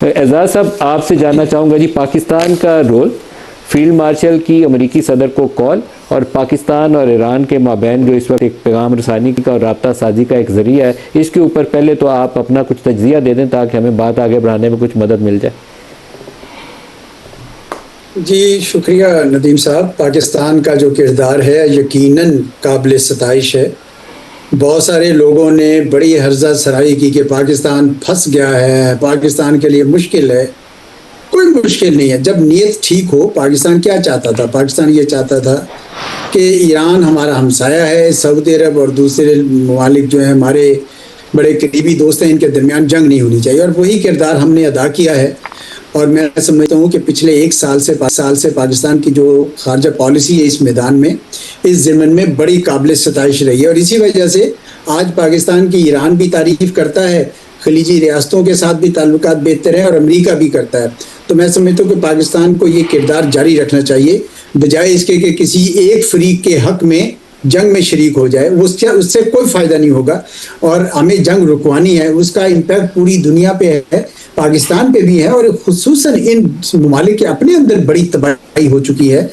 اعزاز صاحب، آپ سے جاننا چاہوں گا جی، پاکستان کا رول، فیلڈ مارشل کی امریکی صدر کو کال اور پاکستان اور ایران کے مابین جو اس وقت ایک پیغام رسانی کا اور رابطہ سازی کا ایک ذریعہ ہے، اس کے اوپر پہلے تو آپ اپنا کچھ تجزیہ دے دیں تاکہ ہمیں بات آگے بڑھانے میں کچھ مدد مل جائے۔ جی شکریہ ندیم صاحب۔ پاکستان کا جو کردار ہے یقیناً قابل ستائش ہے۔ بہت سارے لوگوں نے بڑی ہرزہ سرائی کی کہ پاکستان پھنس گیا ہے، پاکستان کے لیے مشکل ہے۔ کوئی مشکل نہیں ہے جب نیت ٹھیک ہو۔ پاکستان کیا چاہتا تھا؟ پاکستان یہ چاہتا تھا کہ ایران ہمارا ہمسایہ ہے، سعودی عرب اور دوسرے ممالک جو ہیں ہمارے بڑے قریبی دوست ہیں، ان کے درمیان جنگ نہیں ہونی چاہیے، اور وہی کردار ہم نے ادا کیا ہے۔ اور میں سمجھتا ہوں کہ پچھلے ایک سال سے پاکستان کی جو خارجہ پالیسی ہے اس میدان میں، اس ضمن میں بڑی قابل ستائش رہی ہے، اور اسی وجہ سے آج پاکستان کی ایران بھی تعریف کرتا ہے، خلیجی ریاستوں کے ساتھ بھی تعلقات بہتر ہیں، اور امریکہ بھی کرتا ہے۔ تو میں سمجھتا ہوں کہ پاکستان کو یہ کردار جاری رکھنا چاہیے، بجائے اس کے کہ کسی ایک فریق کے حق میں جنگ میں شریک ہو جائے۔ اس سے کوئی فائدہ نہیں ہوگا، اور ہمیں جنگ رکوانی ہے۔ اس کا امپیکٹ پوری دنیا پہ ہے، پاکستان پہ بھی ہے، اور خصوصاً ان ممالک کے اپنے اندر بڑی تباہی ہو چکی ہے۔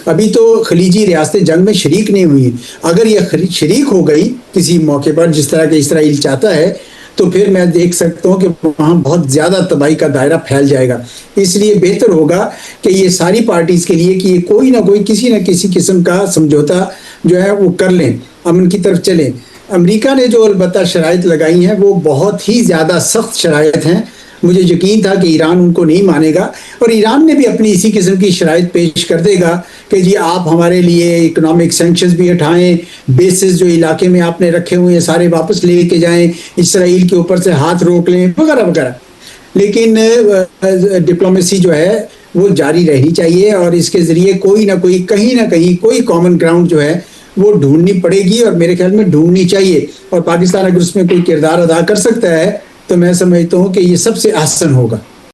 ابھی تو خلیجی ریاستیں جنگ میں شریک نہیں ہوئی ہیں، اگر یہ شریک ہو گئی کسی موقع پر جس طرح کہ اسرائیل چاہتا ہے، تو پھر میں دیکھ سکتا ہوں کہ وہاں بہت زیادہ تباہی کا دائرہ پھیل جائے گا۔ اس لیے بہتر ہوگا کہ یہ ساری پارٹیز کے لیے کہ یہ کوئی نہ کوئی کسی نہ کسی قسم کا سمجھوتا جو ہے وہ کر لیں، امن کی طرف چلیں۔ امریکہ نے جو البتہ شرائط لگائی ہیں وہ بہت ہی زیادہ سخت شرائط ہیں۔ مجھے یقین تھا کہ ایران ان کو نہیں مانے گا، اور ایران نے بھی اپنی اسی قسم کی شرائط پیش کر دے گا کہ جی آپ ہمارے لیے اکنامک سینکشنز بھی ہٹائیں، بیسز جو علاقے میں آپ نے رکھے ہوئے ہیں سارے واپس لے کے جائیں، اسرائیل کے اوپر سے ہاتھ روک لیں، وغیرہ وغیرہ۔ لیکن ڈپلومیسی جو ہے وہ جاری رہنی چاہیے، اور اس کے ذریعے کوئی نہ کوئی کہیں نہ کہیں کوئی کامن گراؤنڈ جو ہے وہ ڈھونڈنی پڑے گی، اور میرے خیال میں ڈھونڈنی چاہیے۔ اور پاکستان اگر اس میں کوئی کردار ادا کر سکتا ہے تو میں سمجھتا ہوں کہ یہ سب سے احسن ہوگا۔